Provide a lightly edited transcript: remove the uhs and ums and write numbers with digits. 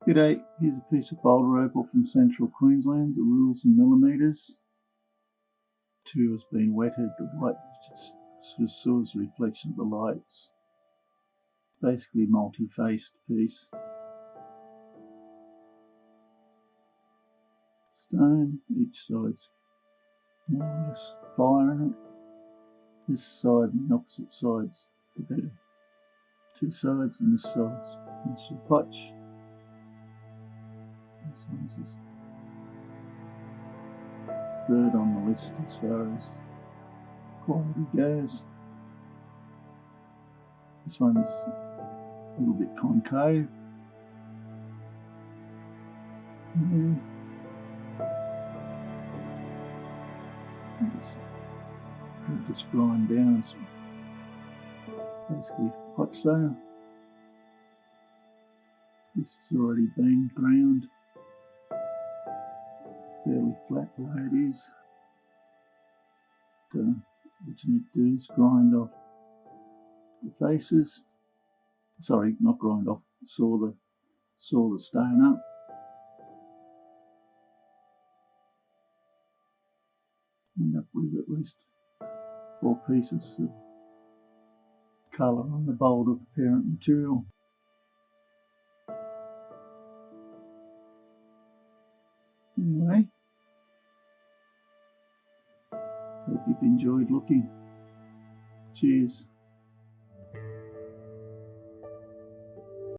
G'day, here's a piece of Boulder Opal from central Queensland. The rules in millimetres. Material has been wetted, the white just saws the reflection of the lights. Basically multi-faced piece. Stone, each side's more or less fire in it. This side and the opposite sides, the better. Two sides and this side's pencil potch. This one's third on the list as far as quality goes. This one's a little bit concave. Just grind down. It's basically potch though. This has already been ground. Fairly flat the way it is. What you need to do is grind off the faces. Sorry, not grind off. Saw the stone up. End up with at least 4 pieces of colour on the Boulder parent material. Anyway, hope you've enjoyed looking. Cheers.